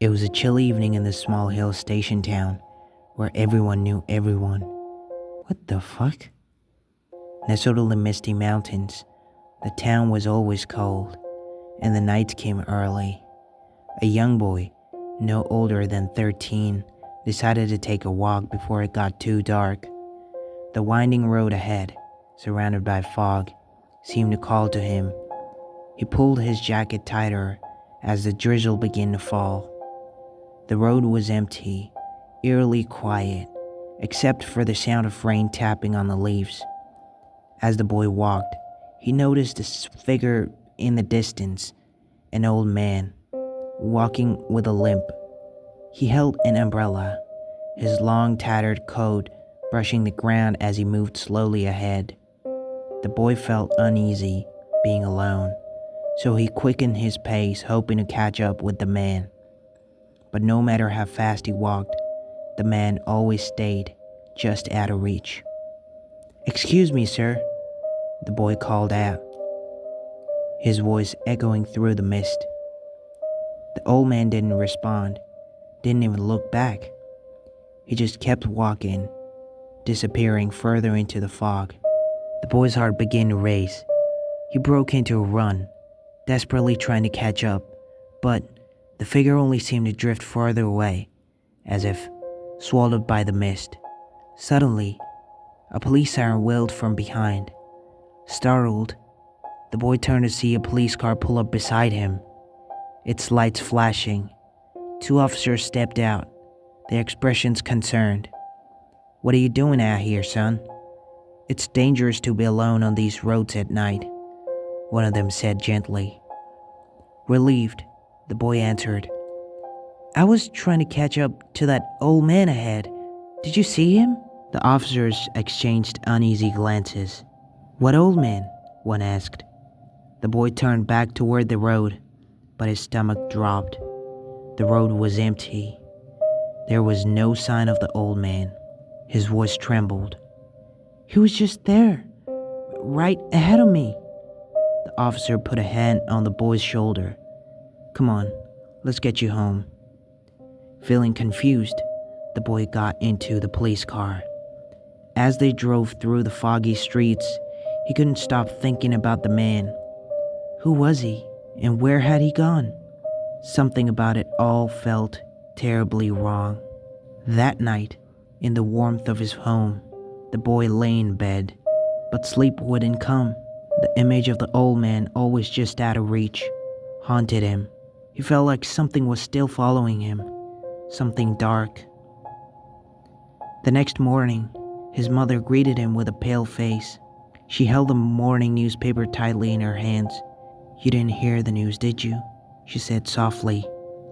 It was a chill evening in the small hill station town where everyone knew everyone. What the fuck? Nestled in the misty mountains, the town was always cold, and the nights came early. A young boy, no older than 13, decided to take a walk before it got too dark. The winding road ahead, surrounded by fog, seemed to call to him. He pulled his jacket tighter as the drizzle began to fall. The road was empty, eerily quiet, except for the sound of rain tapping on the leaves. As the boy walked, he noticed a figure in the distance, an old man, walking with a limp. He held an umbrella, his long tattered coat brushing the ground as he moved slowly ahead. The boy felt uneasy being alone, so he quickened his pace, hoping to catch up with the man. But no matter how fast he walked, the man always stayed just out of reach. "Excuse me, sir," the boy called out, his voice echoing through the mist. The old man didn't respond, didn't even look back. He just kept walking, disappearing further into the fog. The boy's heart began to race. He broke into a run, desperately trying to catch up, but the figure only seemed to drift farther away, as if swallowed by the mist. Suddenly, a police siren wailed from behind. Startled, the boy turned to see a police car pull up beside him, its lights flashing. Two officers stepped out, their expressions concerned. "What are you doing out here, son? It's dangerous to be alone on these roads at night," one of them said gently. Relieved, the boy answered, "I was trying to catch up to that old man ahead. Did you see him?" The officers exchanged uneasy glances. "What old man?" one asked. The boy turned back toward the road, but his stomach dropped. The road was empty. There was no sign of the old man. His voice trembled. "He was just there, right ahead of me." The officer put a hand on the boy's shoulder. "Come on, let's get you home." Feeling confused, the boy got into the police car. As they drove through the foggy streets, he couldn't stop thinking about the man. Who was he, and where had he gone? Something about it all felt terribly wrong. That night, in the warmth of his home, the boy lay in bed, but sleep wouldn't come. The image of the old man, always just out of reach, haunted him. He felt like something was still following him, something dark. The next morning, his mother greeted him with a pale face. She held the morning newspaper tightly in her hands. "You didn't hear the news, did you?" she said softly.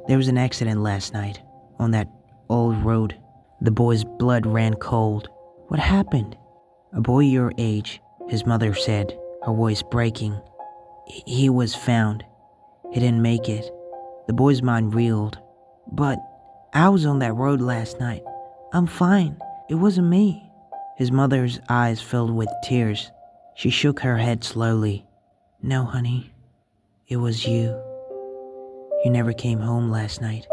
"There was an accident last night, on that old road." The boy's blood ran cold. "What happened?" "A boy your age," his mother said, her voice breaking. He was found. He didn't make it." The boy's mind reeled. "But I was on that road last night. I'm fine. It wasn't me." His mother's eyes filled with tears. She shook her head slowly. "No, honey. It was you. You never came home last night."